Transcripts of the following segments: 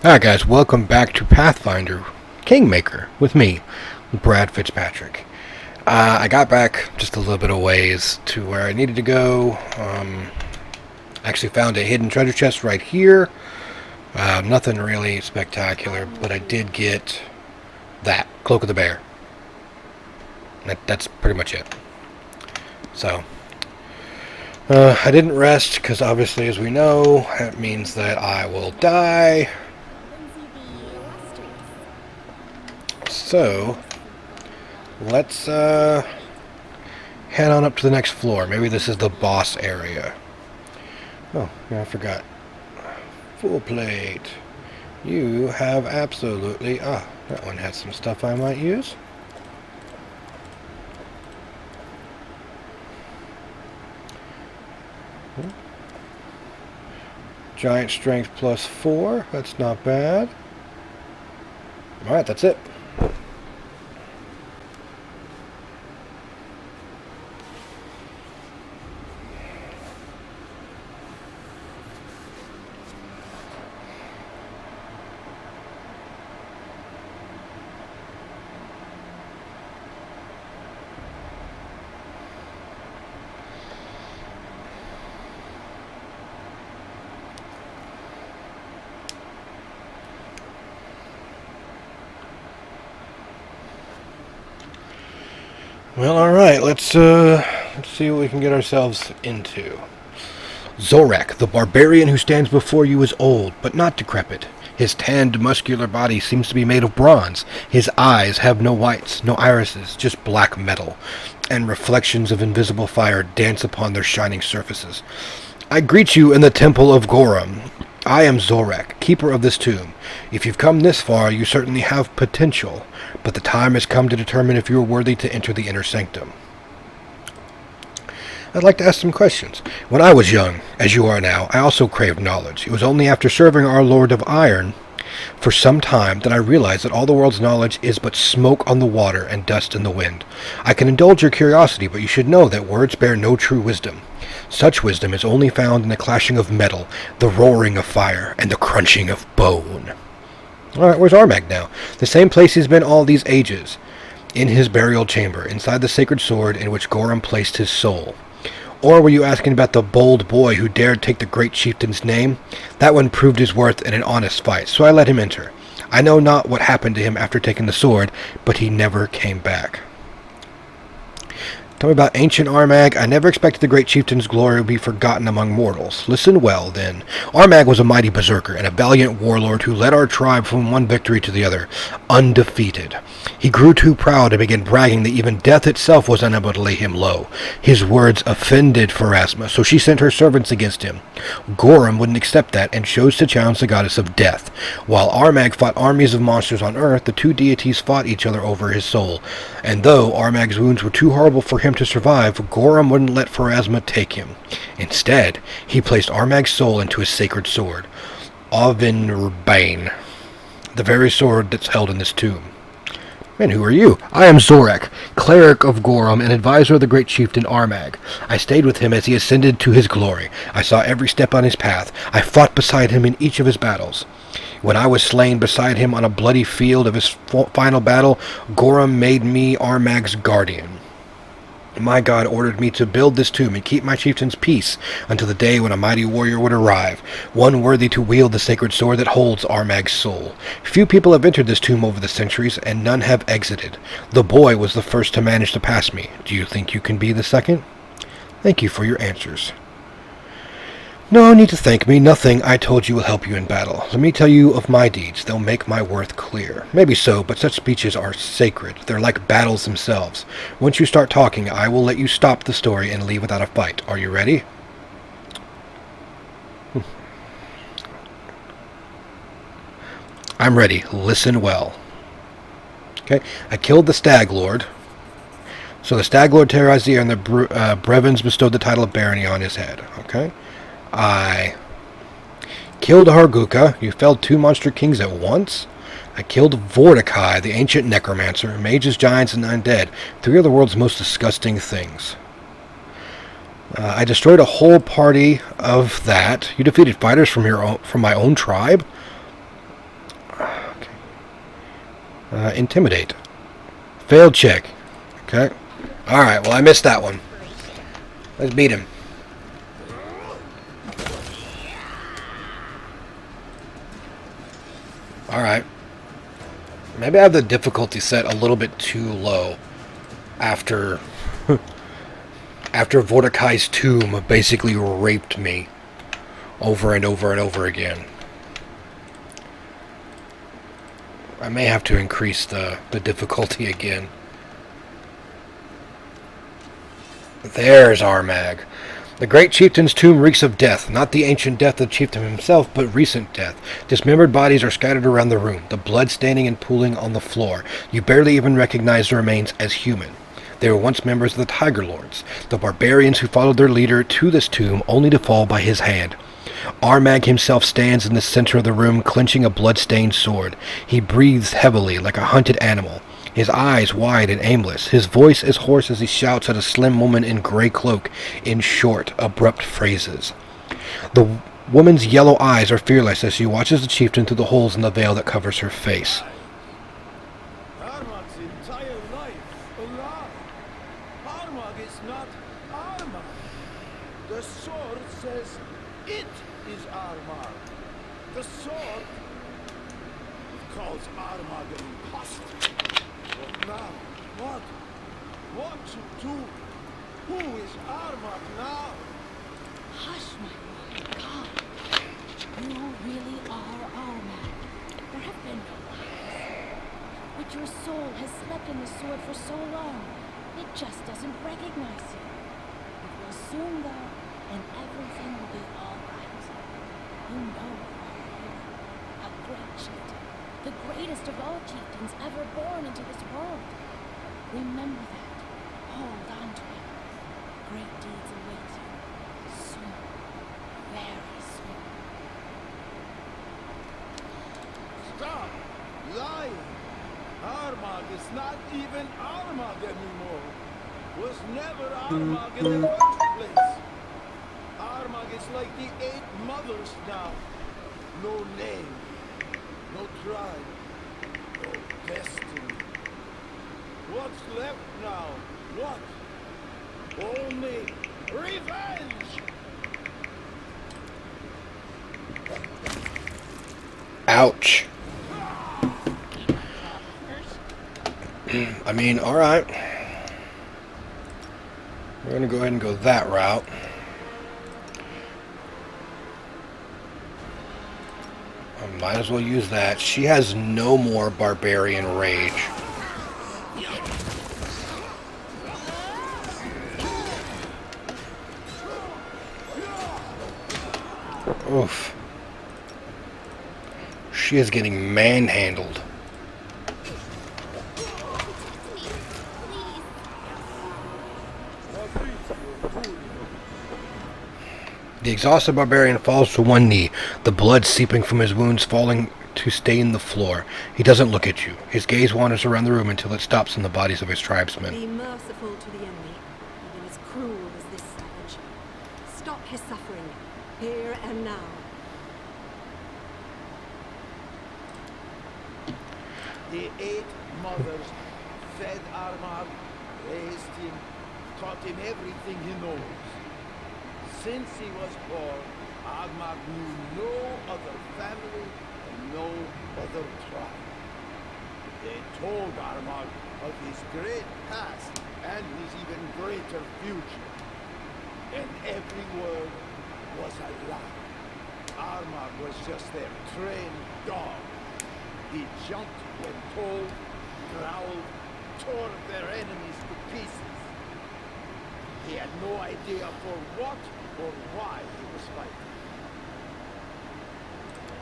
Alright guys, welcome back to Pathfinder Kingmaker with me, Brad Fitzpatrick. I got back just a little bit of ways to where I needed to go. Actually found a hidden treasure chest right here. Nothing really spectacular, but I did get that, Cloak of the Bear. That's pretty much it. So, I didn't rest because obviously, as we know, that means that I will die. So, let's head on up to the next floor. Maybe this is the boss area. Oh, yeah, I forgot. Full plate. You have absolutely... that one has some stuff I might use. Giant strength plus 4. That's not bad. Alright, that's it. Well, alright, let's see what we can get ourselves into. Zorak, the barbarian who stands before you, is old, but not decrepit. His tanned, muscular body seems to be made of bronze. His eyes have no whites, no irises, just black metal, and reflections of invisible fire dance upon their shining surfaces. I greet you in the Temple of Gorum. I am Zorak, keeper of this tomb. If you've come this far, you certainly have potential, but the time has come to determine if you are worthy to enter the inner sanctum. I'd like to ask some questions. When I was young, as you are now, I also craved knowledge. It was only after serving our Lord of Iron for some time that I realized that all the world's knowledge is but smoke on the water and dust in the wind. I can indulge your curiosity, but you should know that words bear no true wisdom. Such wisdom is only found in the clashing of metal, the roaring of fire, and the crunching of bone. Alright, where's Armag now? The same place he's been all these ages. In his burial chamber, inside the sacred sword in which Gorum placed his soul. Or were you asking about the bold boy who dared take the great chieftain's name? That one proved his worth in an honest fight, so I let him enter. I know not what happened to him after taking the sword, but he never came back. Tell me about ancient Armag. I never expected the great chieftain's glory would be forgotten among mortals. Listen well, then. Armag was a mighty berserker and a valiant warlord who led our tribe from one victory to the other, undefeated. He grew too proud and began bragging that even death itself was unable to lay him low. His words offended Pharasma, so she sent her servants against him. Gorum wouldn't accept that and chose to challenge the goddess of death. While Armag fought armies of monsters on earth, the two deities fought each other over his soul. And though Armag's wounds were too horrible for him to survive, Gorum wouldn't let Pharasma take him. Instead, he placed Armag's soul into his sacred sword, Ovinrbane, the very sword that's held in this tomb. And who are you? I am Zorak, cleric of Gorum and advisor of the great chieftain Armag. I stayed with him as he ascended to his glory. I saw every step on his path. I fought beside him in each of his battles. When I was slain beside him on a bloody field of his final battle, Gorum made me Armag's guardian. My god ordered me to build this tomb and keep my chieftain's peace until the day when a mighty warrior would arrive, one worthy to wield the sacred sword that holds Armag's soul. Few people have entered this tomb over the centuries, and none have exited. The boy was the first to manage to pass me. Do you think you can be the second? Thank you for your answers. No need to thank me. Nothing I told you will help you in battle. Let me tell you of my deeds. They'll make my worth clear. Maybe so, but such speeches are sacred. They're like battles themselves. Once you start talking, I will let you stop the story and leave without a fight. Are you ready? I'm ready. Listen well. Okay, I killed the Stag Lord. So the Stag Lord terrorized the air, and the Brevins bestowed the title of barony on his head. Okay. I killed Harguka. You felled 2 monster kings at once. I killed Vortikai, the ancient necromancer, mages, giants, and undead. 3 of the world's most disgusting things. I destroyed a whole party of that. You defeated fighters from my own tribe. Intimidate. Failed check. Okay. Alright, well I missed that one. Let's beat him. Alright. Maybe I have the difficulty set a little bit too low after after Mordecai's tomb basically raped me over and over and over again. I may have to increase the difficulty again. There's Armag. The great chieftain's tomb reeks of death, not the ancient death of the chieftain himself, but recent death. Dismembered bodies are scattered around the room, the blood staining and pooling on the floor. You barely even recognize the remains as human. They were once members of the Tiger Lords, the barbarians who followed their leader to this tomb only to fall by his hand. Armag himself stands in the center of the room, clenching a blood-stained sword. He breathes heavily like a hunted animal, his eyes wide and aimless, his voice as hoarse as he shouts at a slim woman in gray cloak in short, abrupt phrases. The woman's yellow eyes are fearless as she watches the chieftain through the holes in the veil that covers her face. Armag's entire life a lie. Armag is not Armag. The sword says it is Armag. The sword calls Armag an imposter. But now, what? What to do? Who is Armag now? Hush, my boy. God. You really are Armag. There have been no others. But your soul has slept in the sword for so long, it just doesn't recognize you. It will soon go, and everything will be all right. You know you are a hero, a great chieftain, the greatest of all chieftains ever born into this world. Remember that. Hold on to it. Great deeds await you. Soon. Very soon. Stop lying. Armag is not even Armag anymore. Was never Armag in the first place. Armag is like the 8 mothers now. No name, no tribe, no destiny. What's left now? What? Only revenge! Ouch. I mean, alright. We're going to go ahead and go that route. I might as well use that. She has no more barbarian rage. Oof. She is getting manhandled. The exhausted barbarian falls to one knee, the blood seeping from his wounds falling to stain the floor. He doesn't look at you. His gaze wanders around the room until it stops on the bodies of his tribesmen. Be merciful to the enemy, even as cruel as this savage. Stop his suffering, here and now. The 8 mothers fed Armag, raised him, taught him everything he knows. Since he was born, Armag knew no other family and no other tribe. They told Armag of his great past and his even greater future. And every word was a lie. Armag was just their trained dog. He jumped when told, growled, tore their enemies to pieces. He had no idea for what or why he was fighting.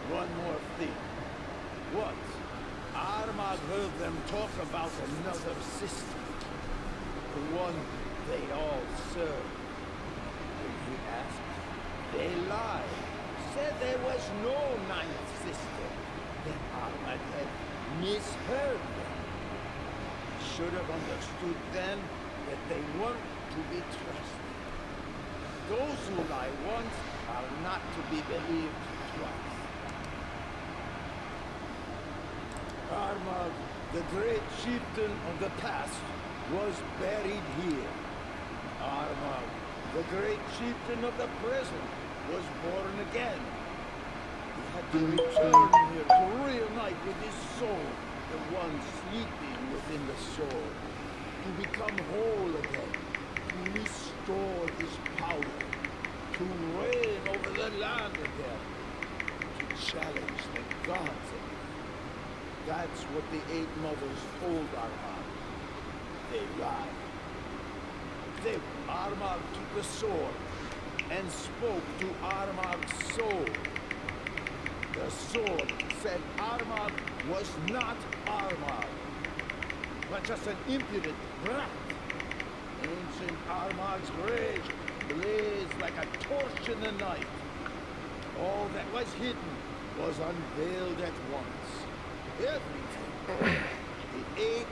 One more thing. Once, Armag heard them talk about another system. The one they all served. When he asked, they lied. Said there was no 9th system. Then Armag had misheard them. He should have understood then that they weren't to be trusted. Those who lie once are not to be believed twice. Armag The great chieftain of the past was buried here. Armagh, the great chieftain of the present, was born again. He had to return here to reunite with his soul, the one sleeping within the soul, to become whole again, to restore his power, to reign over the land again, to challenge the gods again. That's what the eight mothers told Armagh. They lied. Armagh took the sword and spoke to Armagh's soul. The sword said Armagh was not Armagh, but just an impudent brat. Ancient Armagh's rage blazed like a torch in the night. All that was hidden was unveiled at once. Everything. The eight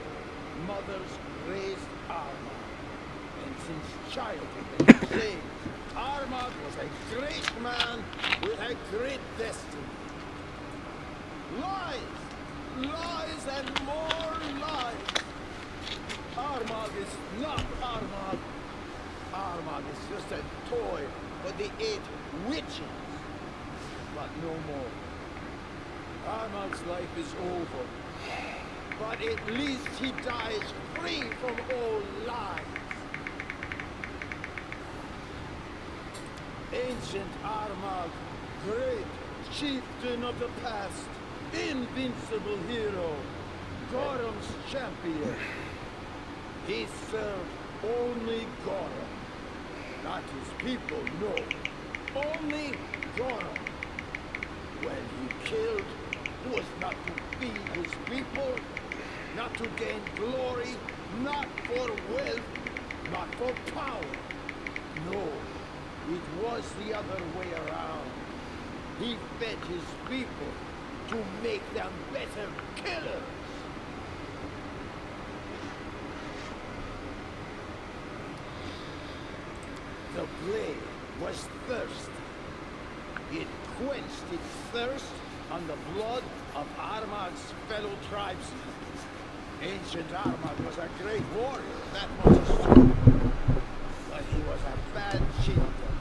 mothers raised Armagh, and since childhood they claimed Armagh was a great man with a great destiny. Lies! Lies and more lies! Armagh is not Armagh. Armagh is just a toy for the eight witches, but no more. Armagh's life is over, but at least he dies free from all lies. Ancient Armagh, great chieftain of the past, invincible hero, Gorham's champion. He served only Gorham, not his people, no. Only Gorham. When he killed, it was not to feed his people, not to gain glory, not for wealth, not for power. No, it was the other way around. He fed his people to make them better killers. The blade was thirst. It quenched its thirst on the blood of Armagh's fellow tribesmen. Ancient Armagh was a great warrior, that much is true. But he was a bad chieftain.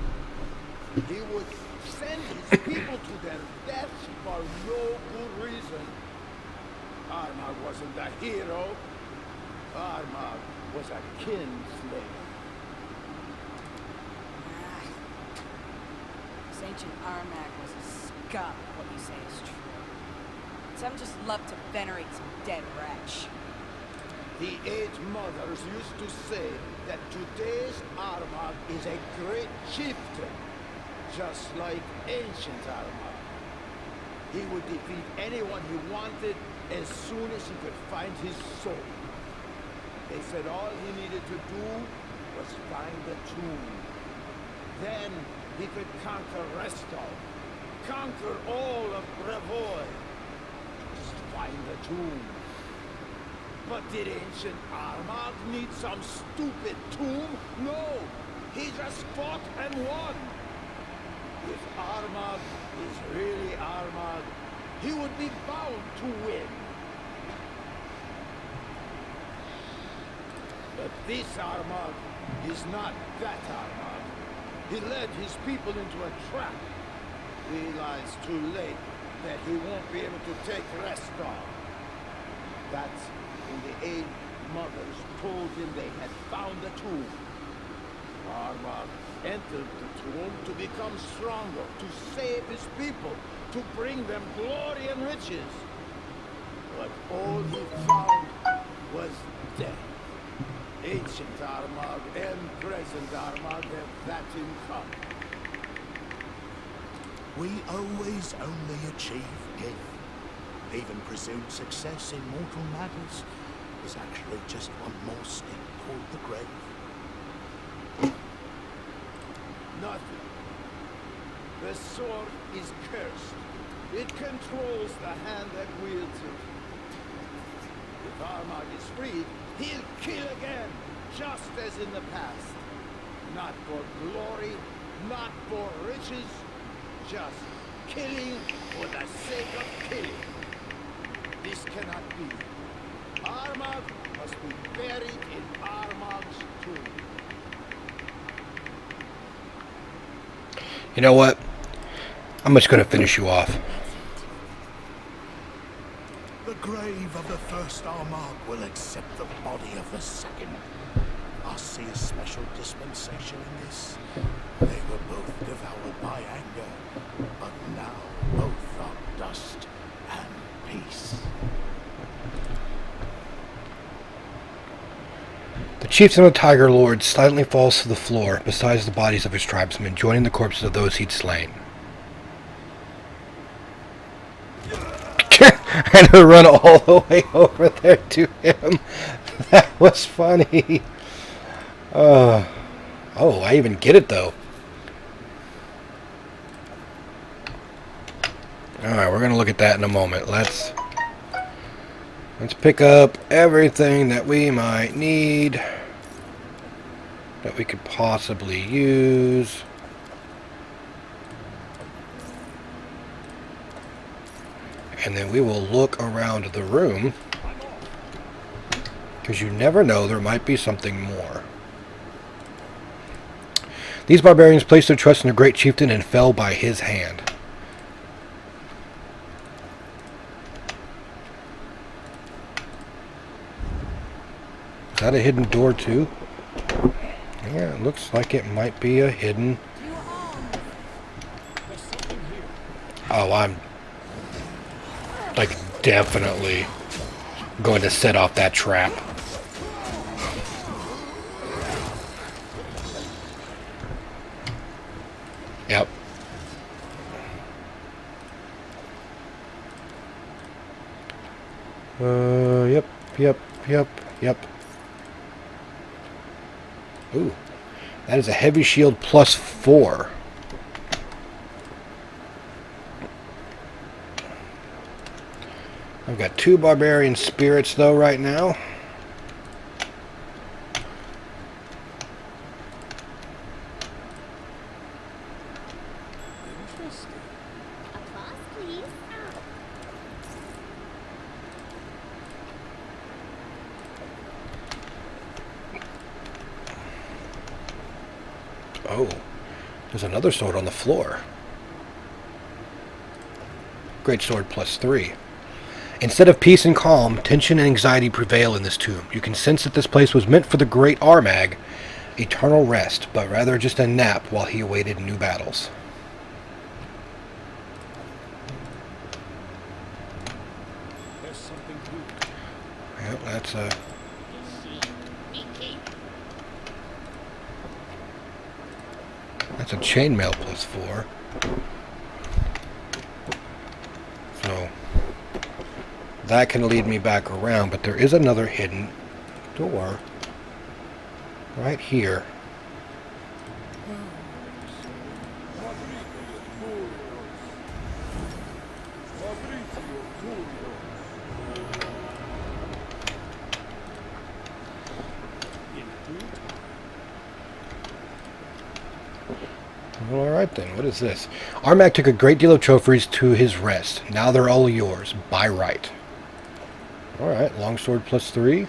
He would send his people to their deaths for no good reason. Armagh wasn't a hero. Armagh was a kinslayer. Ancient Armagh was a scum, what you say is true. Some just love to venerate some dead wretch. The eight mothers used to say that today's Armagh is a great chieftain, just like ancient Armagh. He would defeat anyone he wanted as soon as he could find his soul. They said all he needed to do was find the tomb. Then he could conquer Restall, conquer all of Brevoy. Just find the tomb. But did ancient Armagh need some stupid tomb? No! He just fought and won! If Armagh is really Armagh, he would be bound to win. But this Armagh is not that Armagh. He led his people into a trap. Realized too late that he won't be able to take Restall. That's when the eight mothers told him they had found the tomb. Armagh entered the tomb to become stronger, to save his people, to bring them glory and riches. But all he found was death. Ancient Armagh and present Armagh have that in common. We always only achieve death. Even presumed success in mortal matters is actually just one more step toward the grave. Nothing. The sword is cursed. It controls the hand that wields it. If Armagh is freed, he'll kill again, just as in the past. Not for glory, not for riches, just killing for the sake of killing. This cannot be. Armagh must be buried in Armagh's tomb. You know what? I'm just going to finish you off. The grave of the first Armagh will accept the body of the second. I see a special dispensation in this. They were both devoured by anger, but now both are dust and peace. The chieftain of the Tiger Lord silently falls to the floor beside the bodies of his tribesmen, joining the corpses of those he'd slain. I had to run all the way over there to him. That was funny. Oh, I even get it though. Alright, we're going to look at that in a moment. Let's pick up everything that we might need, that we could possibly use. And then we will look around the room, because you never know, there might be something more. These barbarians placed their trust in the great chieftain and fell by his hand. Is that a hidden door too? Yeah, it looks like it might be a hidden... Oh, I'm like definitely going to set off that trap. Yep. Yep. Ooh, that is a heavy shield +4. I've got 2 barbarian spirits though right now. Applause, please. Oh, there's another sword on the floor. Great sword +3. Instead of peace and calm, tension and anxiety prevail in this tomb. You can sense that this place was meant for the great Armagh, eternal rest, but rather just a nap while he awaited new battles. There's something good. Yep, that's a... That's a chainmail +4. So that can lead me back around, but there is another hidden door right here. Alright then, what is this? Armagh took a great deal of trophies to his rest. Now they're all yours, by right. Alright, longsword +3.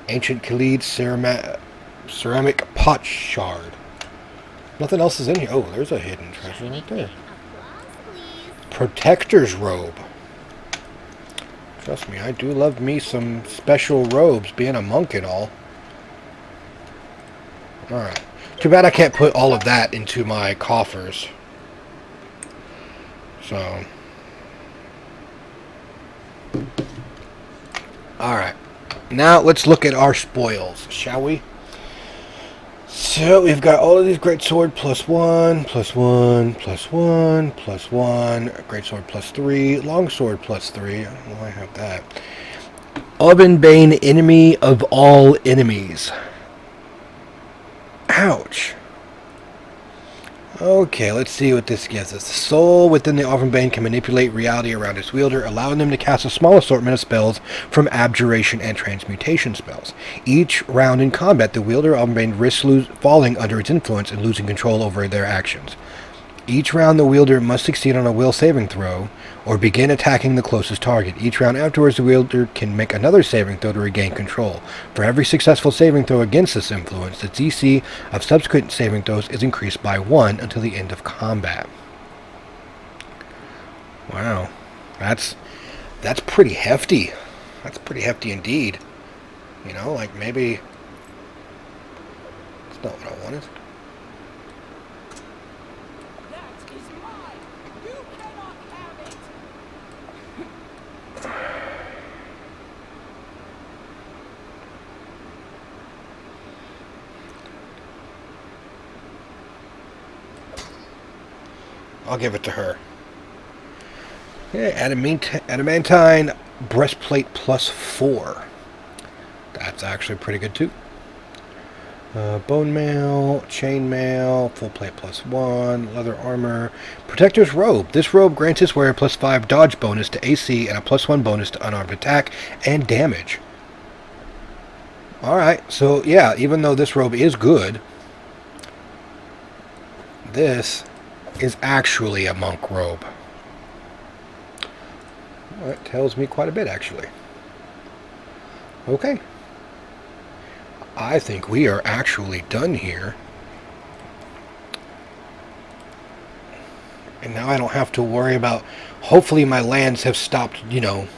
Ancient Khalid ceramic pot shard. Nothing else is in here. Oh, there's a hidden treasure right there. Applause, please. Protector's robe. Trust me, I do love me some special robes, being a monk and all. Alright. Too bad I can't put all of that into my coffers. So. Alright. Now let's look at our spoils, shall we? So we've got all of these greatsword +1, +1, +1, +1, greatsword +3, longsword +3. I don't know why I have that. Ovenbane, enemy of all enemies. Ouch. Okay, let's see what this gives us. The soul within the Ovenbane can manipulate reality around its wielder, allowing them to cast a small assortment of spells from abjuration and transmutation spells. Each round in combat, the wielder of Ovenbane risks falling under its influence and losing control over their actions. Each round the wielder must succeed on a will saving throw or begin attacking the closest target. Each round afterwards the wielder can make another saving throw to regain control. For every successful saving throw against this influence, the DC of subsequent saving throws is increased by 1 until the end of combat. Wow. That's pretty hefty. That's pretty hefty indeed. You know, like maybe it's not what I wanted. That is mine. You cannot have it. I'll give it to her. Yeah, adamantine breastplate plus 4. That's actually pretty good too. Bone mail, chain mail, full plate plus 1, leather armor, protector's robe. This robe grants its wearer plus 5 dodge bonus to AC and a plus 1 bonus to unarmed attack and damage. Alright, so yeah, even though this robe is good, this is actually a monk robe. That tells me quite a bit, actually. Okay. I think we are actually done here. And now I don't have to worry about... Hopefully my lands have stopped, you know,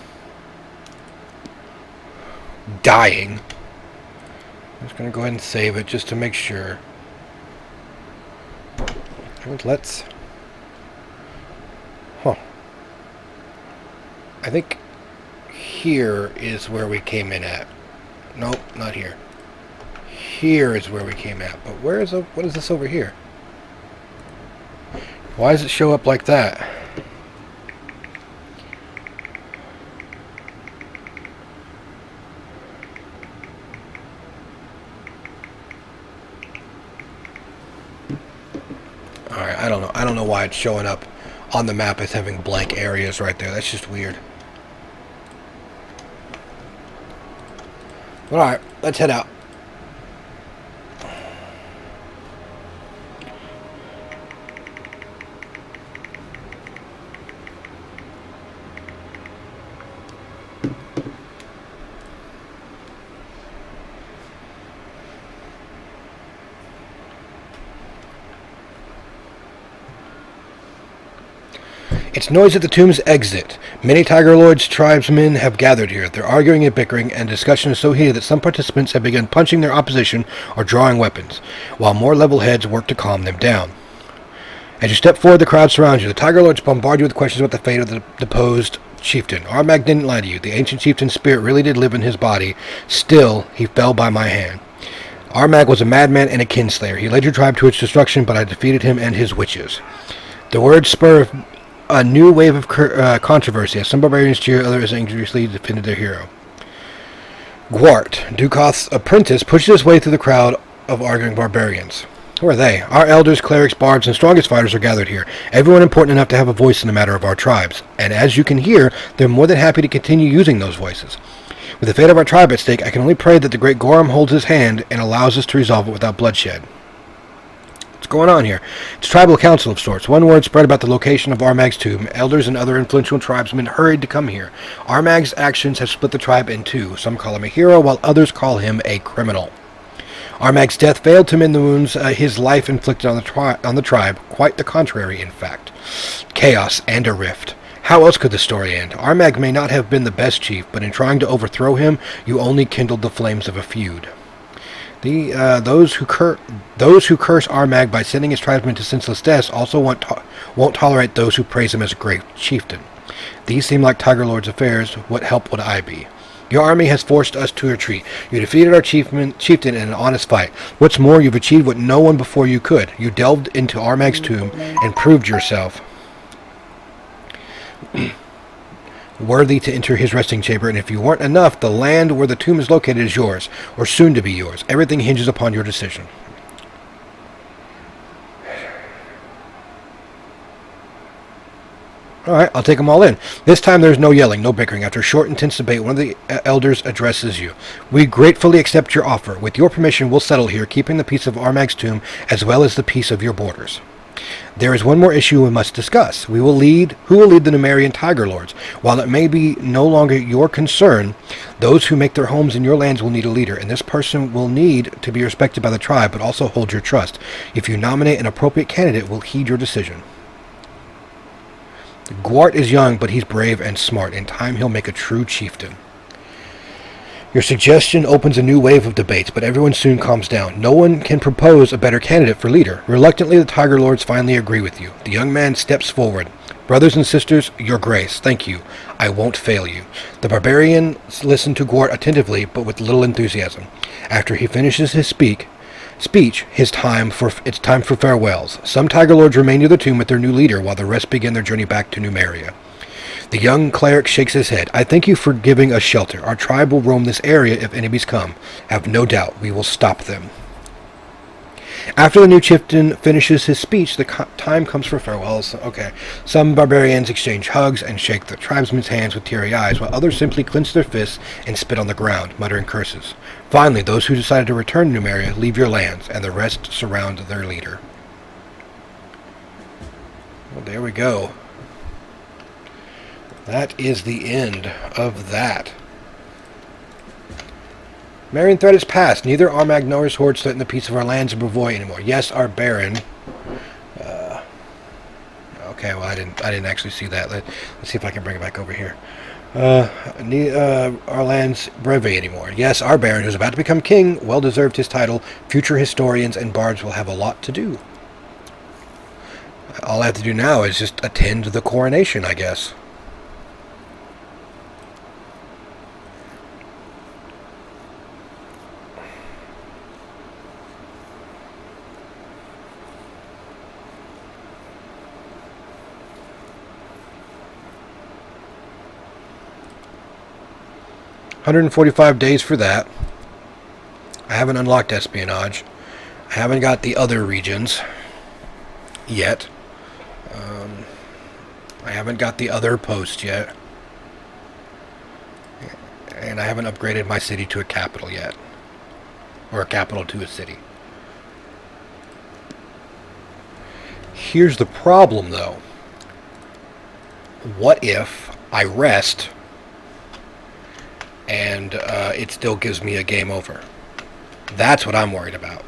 dying. I'm just going to go ahead and save it just to make sure. And let's... Huh. I think here is where we came in at. Nope, not here. Here is where we came at. But where is what is this over here? Why does it show up like that? Alright, I don't know. I don't know why it's showing up on the map as having blank areas right there. That's just weird. Alright, let's head out. It's noise at the tomb's exit. Many Tiger Lord's tribesmen have gathered here. They're arguing and bickering, and discussion is so heated that some participants have begun punching their opposition or drawing weapons, while more level heads work to calm them down. As you step forward, the crowd surrounds you. The Tiger Lords bombard you with questions about the fate of the deposed chieftain. Armag didn't lie to you. The ancient chieftain's spirit really did live in his body. Still, he fell by my hand. Armag was a madman and a kinslayer. He led your tribe to its destruction, but I defeated him and his witches. The words spur a new wave of controversy as some barbarians cheer, others anxiously defended their hero. Gwart, Dukoth's apprentice, pushes his way through the crowd of arguing barbarians. Who are they? Our elders, clerics, bards, and strongest fighters are gathered here. Everyone important enough to have a voice in the matter of our tribes. And as you can hear, they're more than happy to continue using those voices. With the fate of our tribe at stake, I can only pray that the great Gorham holds his hand and allows us to resolve it without bloodshed. What's going on here? It's a tribal council of sorts. One word spread about the location of Armag's tomb. Elders and other influential tribesmen hurried to come here. Armag's actions have split the tribe in two. Some call him a hero, while others call him a criminal. Armag's death failed to mend the wounds his life inflicted on the tribe. Quite the contrary, in fact. Chaos and a rift. How else could the story end? Armag may not have been the best chief, but in trying to overthrow him, you only kindled the flames of a feud. Those who curse Armag by sending his tribesmen to senseless deaths also won't tolerate those who praise him as a great chieftain. These seem like Tiger Lord's affairs. What help would I be? Your army has forced us to retreat. You defeated our chieftain in an honest fight. What's more, you've achieved what no one before you could. You delved into Armag's tomb and proved yourself worthy to enter his resting chamber, and if you weren't enough, the land where the tomb is located is yours, or soon to be yours. Everything hinges upon your decision. Alright, I'll take them all in. This time there's no yelling, no bickering. After a short, intense debate, one of the elders addresses you. We gratefully accept your offer. With your permission, we'll settle here, keeping the peace of Armag's tomb, as well as the peace of your borders. There is one more issue we must discuss. Who will lead the Numerian Tiger Lords? While it may be no longer your concern, those who make their homes in your lands will need a leader, and this person will need to be respected by the tribe, but also hold your trust. If you nominate an appropriate candidate, we'll heed your decision. Gwart is young, but he's brave and smart. In time, he'll make a true chieftain. Your suggestion opens a new wave of debates, but everyone soon calms down. No one can propose a better candidate for leader. Reluctantly, the Tiger Lords finally agree with you. The young man steps forward. Brothers and sisters, your grace, thank you. I won't fail you. The barbarians listen to Gwart attentively, but with little enthusiasm. After he finishes his speech, it's time for farewells. Some Tiger Lords remain near the tomb with their new leader, while the rest begin their journey back to Numeria. The young cleric shakes his head. I thank you for giving us shelter. Our tribe will roam this area if enemies come. Have no doubt we will stop them. After the new chieftain finishes his speech, the time comes for farewells. Okay. Some barbarians exchange hugs and shake the tribesmen's hands with teary eyes, while others simply clench their fists and spit on the ground, muttering curses. Finally, those who decided to return to Numeria leave your lands, and the rest surround their leader. Well, there we go. That is the end of that. Marian threat is past. Neither Armag nor his hordes threaten the peace of our lands of Brevoy anymore. Yes, our Baron. Okay, well I didn't actually see that. Let's see if I can bring it back over here. Our lands Brevoy anymore. Yes, our Baron, who's about to become king, well deserved his title. Future historians and bards will have a lot to do. All I have to do now is just attend the coronation, I guess. $145 days for that. I haven't unlocked espionage. I haven't got the other regions yet. I haven't got the other post yet. And I haven't upgraded my city to a capital yet. Or a capital to a city. Here's the problem, though. What if I rest and it still gives me a game over? That's what I'm worried about.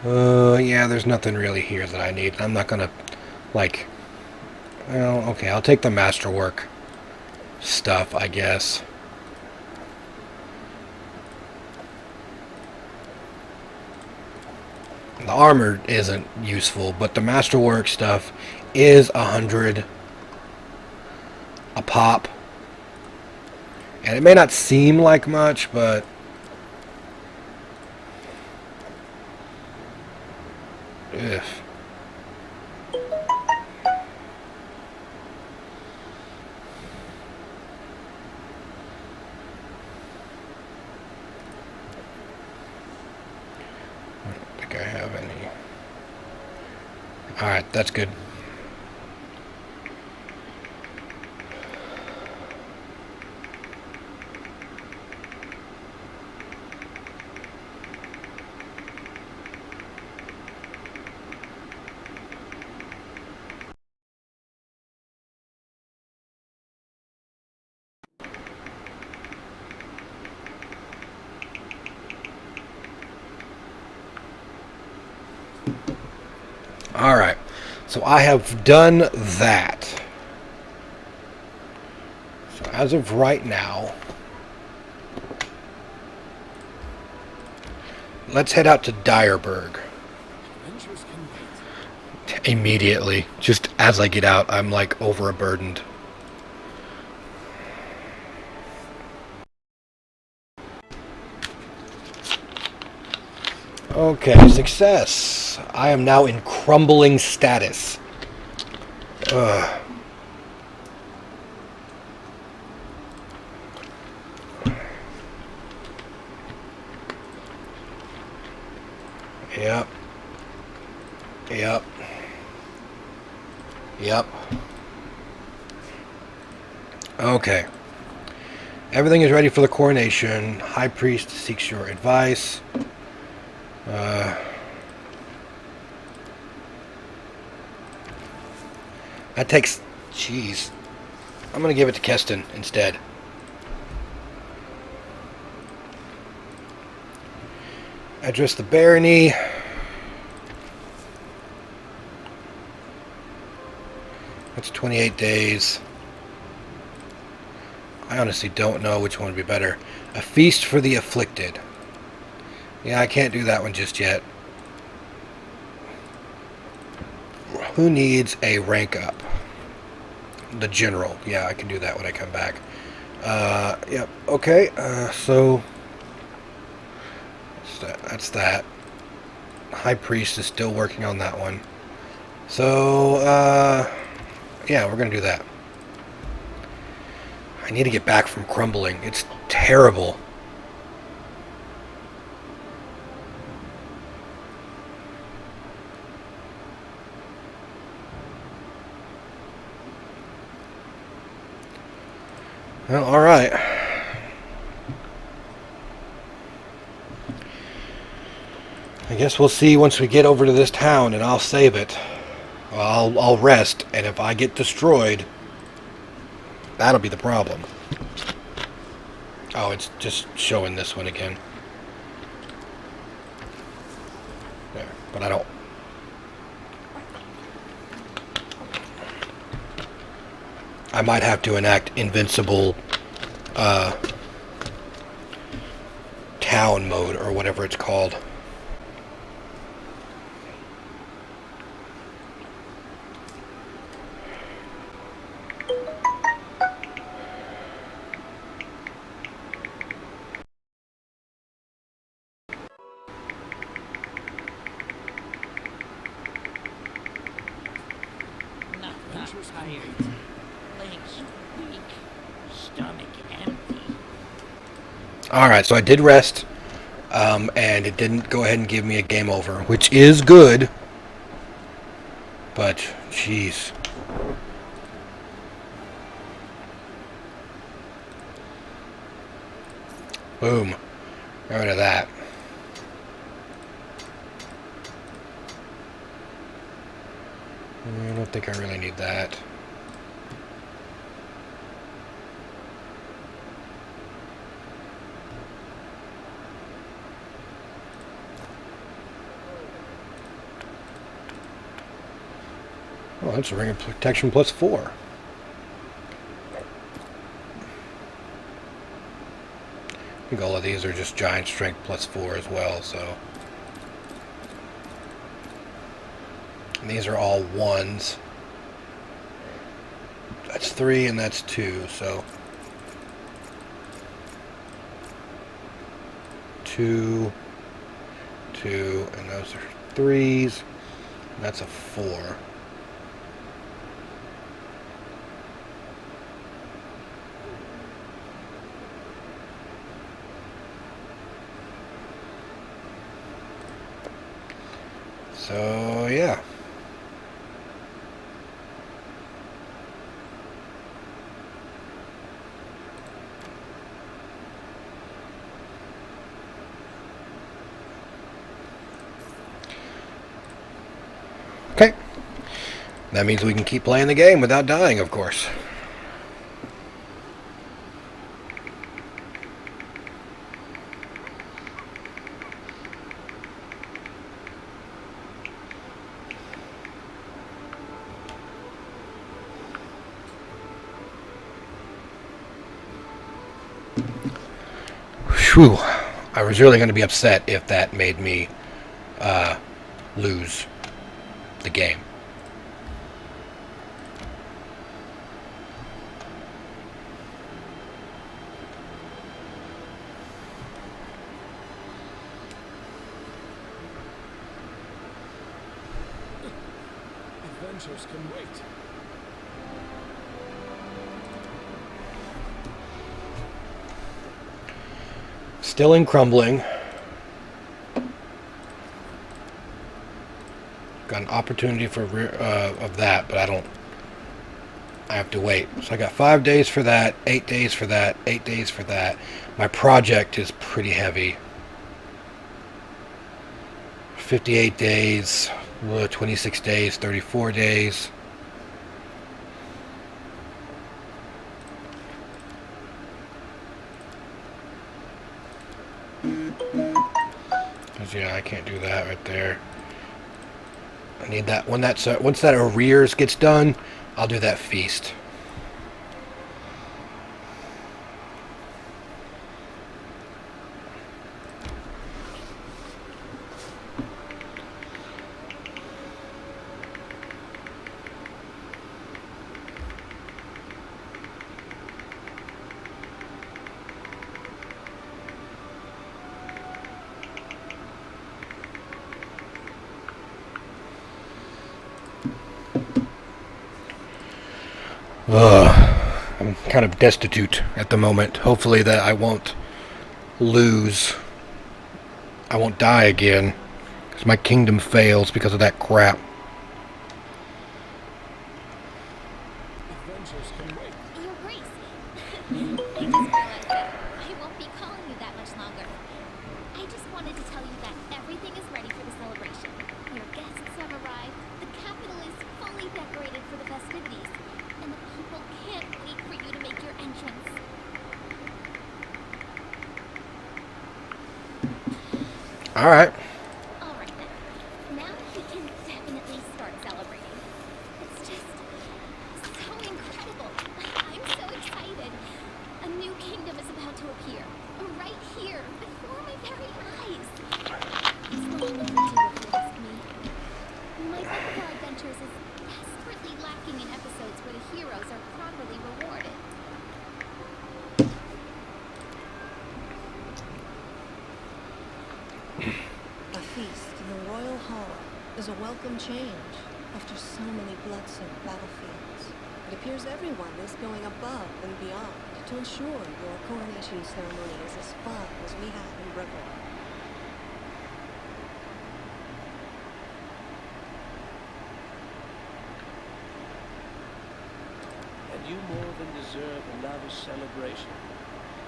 Yeah, there's nothing really here that I need. I'm not gonna, like, well, okay, I'll take the masterwork stuff, I guess. The armor isn't useful, but the masterwork stuff is 100 a pop. And it may not seem like much, but if I have any. Alright, that's good. Alright, so I have done that. So as of right now, let's head out to Dyerburg. Immediately. Just as I get out, I'm like overburdened. Okay, success. I am now in crumbling status. Ugh. Yep. Yep. Yep. Okay. Everything is ready for the coronation. High priest seeks your advice. That takes... Jeez. I'm going to give it to Keston instead. Address the barony. That's 28 days. I honestly don't know which one would be better. A feast for the afflicted. Yeah, I can't do that one just yet. Who needs a rank up? The general. Yeah, I can do that when I come back. Yep. Okay. So that's that. High priest is still working on that one. So yeah, we're gonna do that. I need to get back from crumbling. It's terrible. Well, alright. I guess we'll see once we get over to this town, and I'll save it. Well, I'll rest, and if I get destroyed, that'll be the problem. Oh, it's just showing this one again. There, but I don't... I might have to enact invincible town mode, or whatever it's called. Not tired. Legs weak. Stomach empty. Alright, so I did rest, and it didn't go ahead and give me a game over, which is good, but, jeez. Boom. Get rid of that. I don't think I really need that. Oh, that's a ring of protection plus 4. I think all of these are just giant strength plus 4 as well, so. And these are all 1s. That's 3 and that's 2, so. 2, 2, and those are 3s. And that's a 4. So, yeah. Okay. That means we can keep playing the game without dying, of course. Whew. I was really going to be upset if that made me lose the game. Adventures can wait. Still in crumbling. Got an opportunity for of that, but I don't I have to wait. So I got 5 days for that, 8 days for that, 8 days for that. My project is pretty heavy. 58 days, 26 days, 34 days. Yeah, I can't do that right there. I need that when once that arrears gets done, I'll do that feast. I'm kind of destitute at the moment. Hopefully that I won't lose. I won't die again. Because my kingdom fails because of that crap. Your Grace, I just realized that I won't be calling you that much longer. I just wanted to tell you that everything is ready for the celebration. Your guests have arrived, the capital is fully decorated for the festivities, and the people can't wait for you to make your entrance. Alright. Alright then, now we can definitely start celebrating. It's just so incredible. I'm so excited. A new kingdom is about to appear, right here, before my very eyes. It's long overdue, if you ask me. My book of our adventures is desperately lacking in episodes where the heroes are properly rewarded. A feast in the royal hall is a welcome change after so many blood-soaked battlefields. It appears everyone is going above and beyond to ensure your coronation ceremony is as fun as we had in Brooklyn. And you more than deserve a lavish celebration.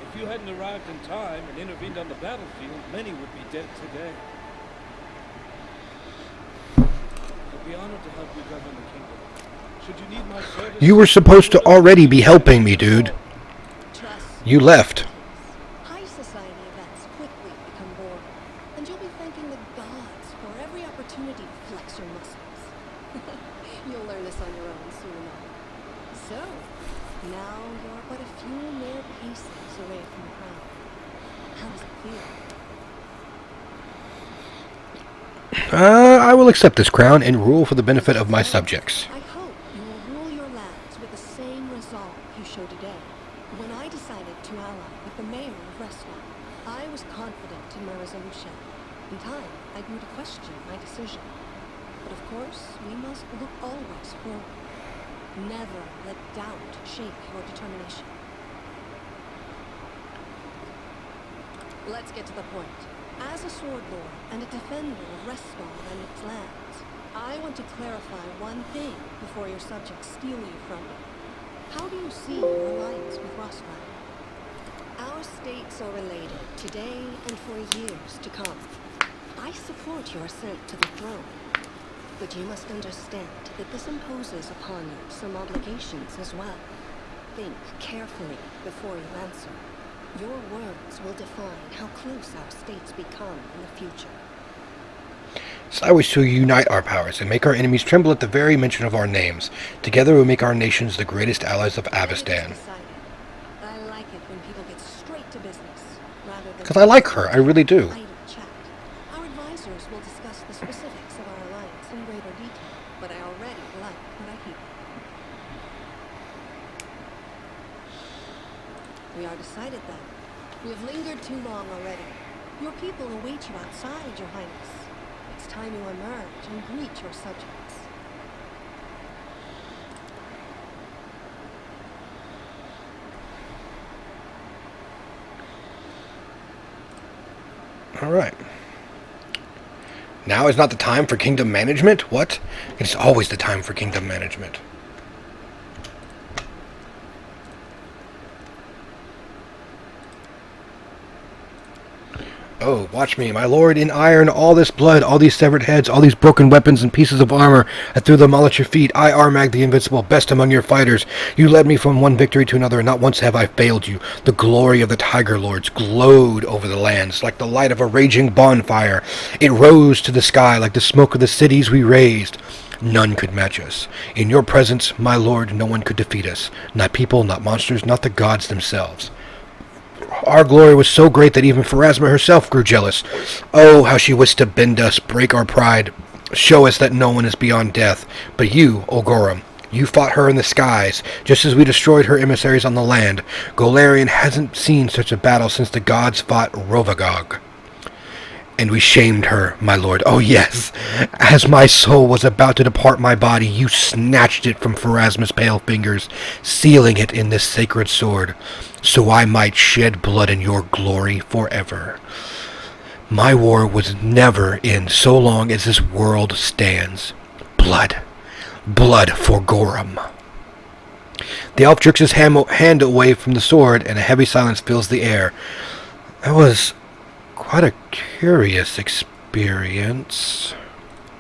If you hadn't arrived in time and intervened on the battlefield, many would be dead today. I'd be honored to help you govern the kingdom. Should you need my service... You were supposed to already be helping me, dude. Trust You left. high society events quickly become boring, and you'll be thanking the gods for every opportunity to flex your muscles. You'll learn this on your own soon enough. So, now you're but a few mere paces away from the crown. How does it feel? I will accept this crown and rule for the benefit of my subjects. I hope you will rule your lands with the same resolve you showed today. When I decided to ally with the mayor of Restaurant, I was confident in my resolution. In time, I grew to question my decision. But of course, we must look always forward. Never let doubt shape your determination. Let's get to the point. As a sword lord and a defender of Restall and its lands, I want to clarify one thing before your subjects steal you from me. How do you see your alliance with Rostline? Our states are related today and for years to come. I support your ascent to the throne. But you must understand that this imposes upon you some obligations as well. Think carefully before you answer. Your words will define how close our states become in the future. So I wish to unite our powers and make our enemies tremble at the very mention of our names. Together we make our nations the greatest allies of Avestan. I like it when people get straight to business, rather than... Because I like her, I really do. idle chat. Our advisors will discuss the specifics of our alliance in greater detail, but I already like what I hear. We are decided then. We have lingered too long already. Your people await you outside, Your Highness. It's time you emerge and greet your subjects. Alright. Now is not the time for kingdom management? What? It's always the time for kingdom management. Oh, watch me, my lord, in iron, all this blood, all these severed heads, all these broken weapons and pieces of armor, I threw them all at your feet. I, Armag the Invincible, best among your fighters. You led me from one victory to another, and not once have I failed you. The glory of the Tiger Lords glowed over the lands like the light of a raging bonfire. It rose to the sky like the smoke of the cities we razed. None could match us. In your presence, my lord, no one could defeat us. Not people, not monsters, not the gods themselves. Our glory was so great that even Pharasma herself grew jealous. Oh, how she wished to bend us, break our pride, show us that no one is beyond death. But you, O Gorum, you fought her in the skies, just as we destroyed her emissaries on the land. Golarion hasn't seen such a battle since the gods fought Rovagog. And we shamed her, my lord. Oh, yes. As my soul was about to depart my body, you snatched it from Pharasma's pale fingers, sealing it in this sacred sword, so I might shed blood in your glory forever. My war was never end so long as this world stands. Blood. Blood for Gorum. The elf jerks his hand away from the sword, and a heavy silence fills the air. That was quite a curious experience.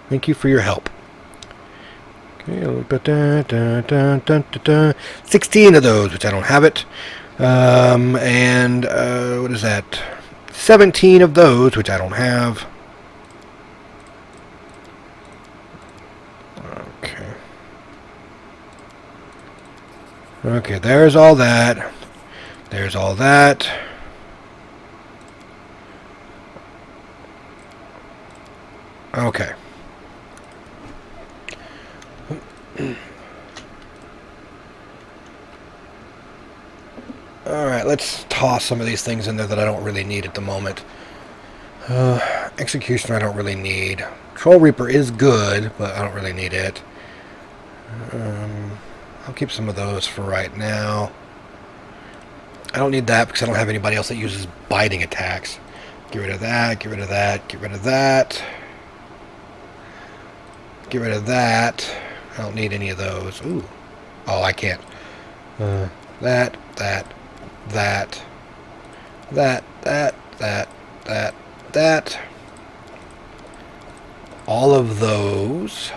Thank you for your help. Okay, 16 of those, which I don't have it. And what is that? 17 of those, which I don't have. Okay. Okay, there's all that. There's all that. Okay. Alright, let's toss some of these things in there that I don't really need at the moment. Executioner I don't really need. Troll Reaper is good, but I don't really need it. I'll keep some of those for right now. I don't need that because I don't have anybody else that uses biting attacks. Get rid of that, get rid of that, get rid of that. Get rid of that. I don't need any of those. Ooh. Oh, I can't. That. All of those.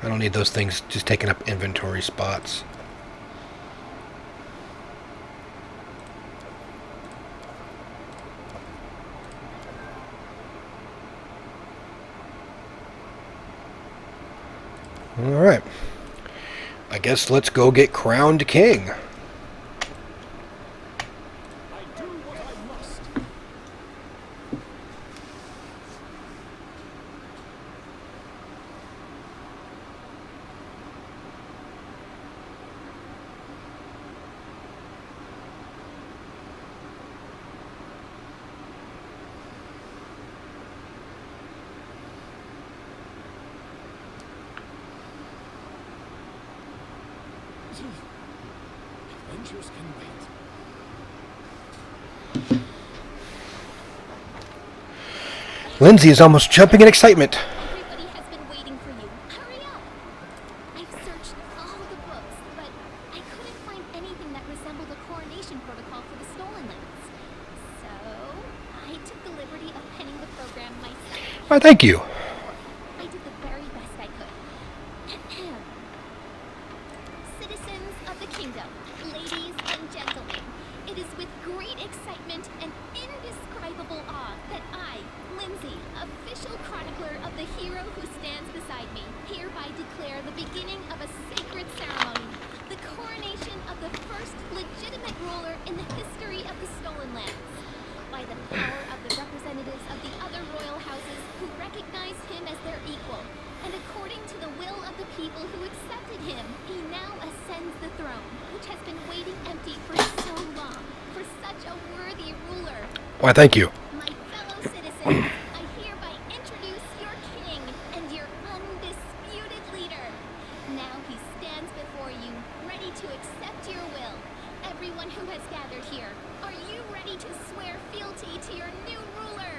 I don't need those things just taking up inventory spots. Alright. I guess let's go get crowned king. I do what I must. Adventures can wait. Lindsay is almost jumping in excitement. Everybody has been waiting for you. Hurry up! I've searched all the books, but I couldn't find anything that resembled a coronation protocol for the stolen lands. So, I took the liberty of penning the program myself. Why, thank you. I did the very best I could. Citizens of the kingdom, ladies and gentlemen, it is with great excitement and indescribable awe that I, Lindsay, official chronicler of the hero who stands beside me, hereby declare the beginning of a sacred ceremony, the coronation of the first legitimate ruler in the history of the stolen lands. By the power of the representatives of the other royal houses who recognize him as their equal, and according to the will of the people who accepted him, he now ascends the throne, which has been waiting empty for so long, for such a worthy ruler. Why, thank you. My fellow citizens, I hereby introduce your king and your undisputed leader. Now he stands before you, ready to accept your will. Everyone who has gathered here, are you ready to swear fealty to your new ruler?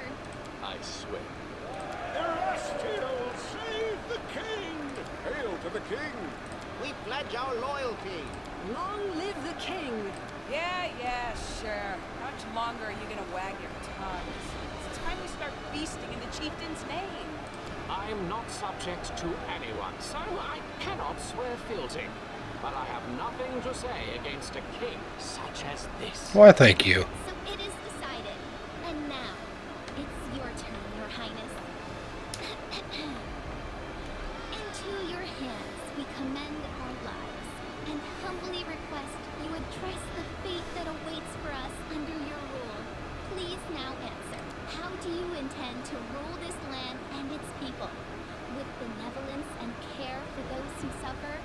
I swear. Erastio, save the king! Hail to the king! We pledge our loyalty. Long live the king! Yeah, sure. How much longer are you gonna wag your tongues? It's time we start feasting in the chieftain's name. I am not subject to anyone, so I cannot swear fealty. But I have nothing to say against a king such as this. Why, thank you. So it is decided. And now, it's your turn, Your Highness. Into your hands we commend our lives, and humbly request you address the fate that awaits for us under your rule. Please now answer. How do you intend to rule this land and its people? With benevolence and care for those who suffer,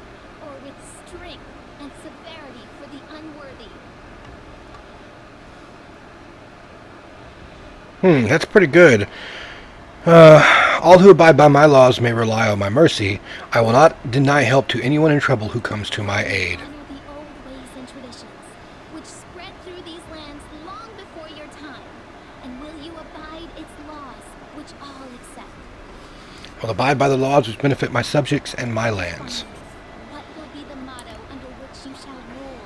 or with strength and severity for the unworthy? That's pretty good. All who abide by my laws may rely on my mercy. I will not deny help to anyone in trouble who comes to my aid. Honor the old ways and traditions, which spread through these lands long before your time, and will you abide its laws, which all accept? I will abide by the laws which benefit my subjects and my lands. What will be the motto under which you shall rule?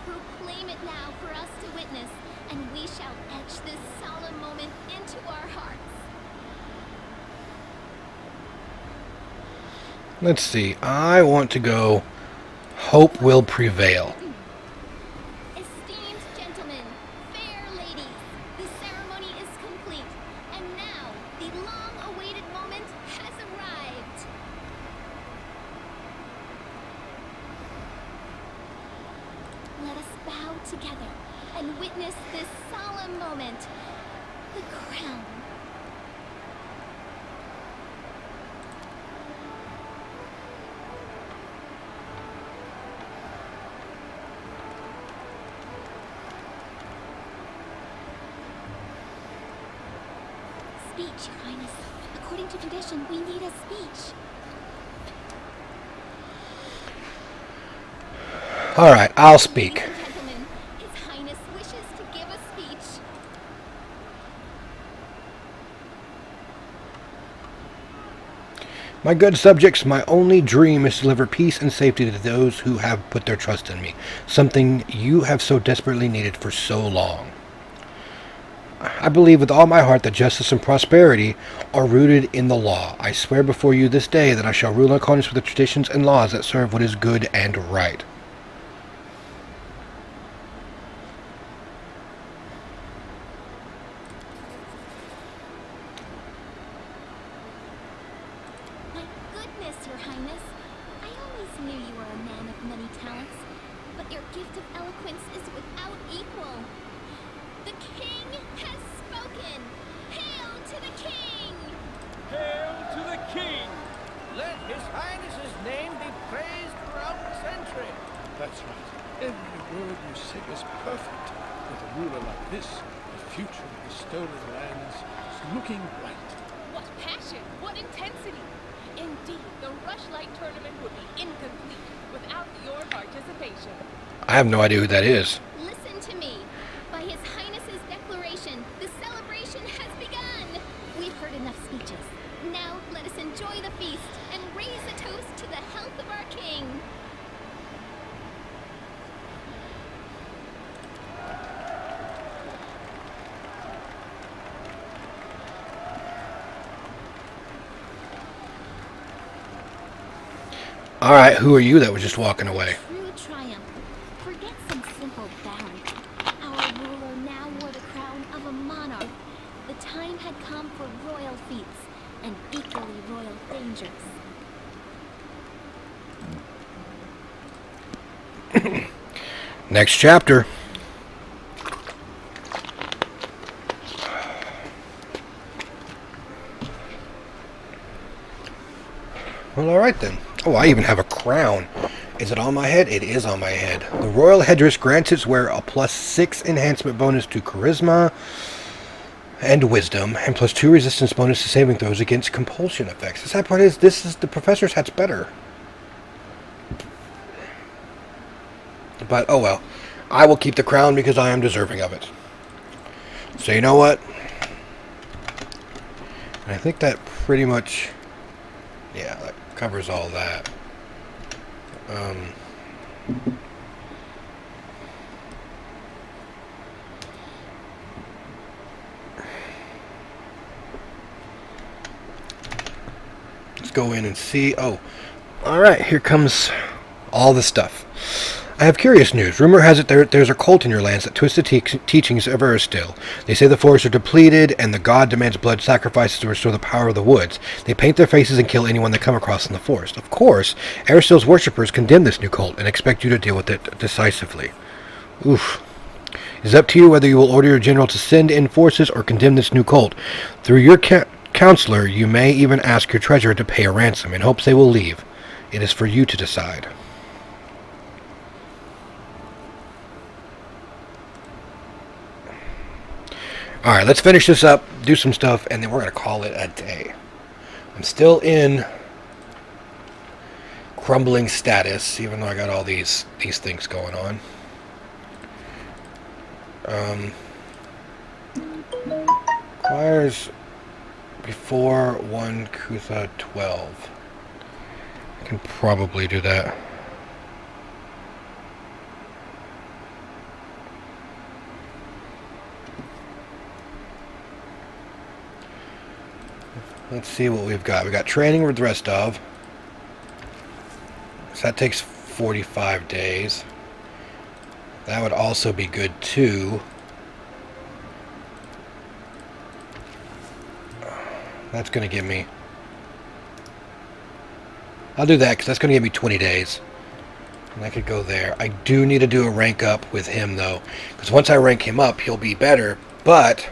Proclaim it now for us to witness, and we shall etch this solemn moment into our hearts. Let's see. I want to go hope will prevail. Esteemed gentlemen, fair ladies, the ceremony is complete, and now the long-awaited moment has arrived. Let us bow together and witness this solemn moment. The crown. Speech, Your Highness. According to tradition, we need a speech. Alright, I'll speak. Ladies and gentlemen, His Highness wishes to give a speech. My good subjects, my only dream is to deliver peace and safety to those who have put their trust in me, something you have so desperately needed for so long. I believe with all my heart that justice and prosperity are rooted in the law. I swear before you this day that I shall rule in accordance with the traditions and laws that serve what is good and right. My goodness, Your Highness. I always knew you were a man of many talents, but your gift of eloquence is without equal. The king has spoken. Hail to the king! Hail to the king! Let His Highness's name be praised throughout the century. That's right. Every word you say is perfect. With a ruler like this, the future of the stolen lands is looking bright. What passion! What intensity! Indeed, the Rushlight tournament would be incomplete without your participation. I have no idea who that is. Listen to me. By His Highness's declaration, the celebration has begun. We've heard enough speeches. Now let us enjoy the feast and raise a toast to the health of our king. Alright, who are you that was just walking away? True triumph. Forget some simple baron. Our ruler now wore the crown of a monarch. The time had come for royal feats and equally royal dangers. Next chapter. Well, alright then. Oh, I even have a crown. Is it on my head? It is on my head. The royal headdress grants its wearer a +6 enhancement bonus to charisma and wisdom, and +2 resistance bonus to saving throws against compulsion effects. The sad part is, this is the professor's hat's better. But, oh well. I will keep the crown because I am deserving of it. So you know what? And I think that pretty much... yeah, that covers all that. Let's go in and see. Oh, alright, here comes all the stuff. I have curious news. Rumor has it there's a cult in your lands that twists the teachings of Eristil. They say the forests are depleted, and the god demands blood sacrifices to restore the power of the woods. They paint their faces and kill anyone they come across in the forest. Of course, Eristil's worshippers condemn this new cult and expect you to deal with it decisively. Oof. It's up to you whether you will order your general to send in forces or condemn this new cult. Through your counselor, you may even ask your treasurer to pay a ransom in hopes they will leave. It is for you to decide. Alright, let's finish this up, do some stuff, and then we're going to call it a day. I'm still in crumbling status, even though I got all these things going on. Requires before 1 Kutha 12. I can probably do that. Let's see what we've got. We got training with Restov. So that takes 45 days. That would also be good too. That's going to give me... I'll do that because that's going to give me 20 days. And I could go there. I do need to do a rank up with him though. Because once I rank him up, he'll be better. But...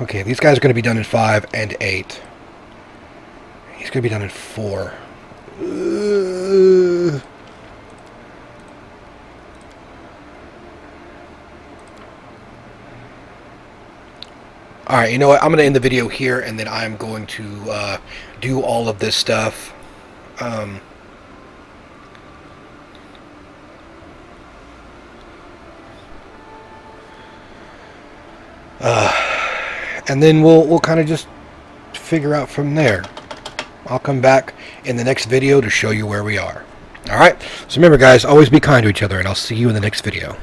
Okay, these guys are going to be done in 5 and 8. He's going to be done in 4. Alright, you know what? I'm going to end the video here, and then I'm going to do all of this stuff. And then we'll kind of just figure out from there. I'll come back in the next video to show you where we are. Alright? So remember guys, always be kind to each other, and I'll see you in the next video.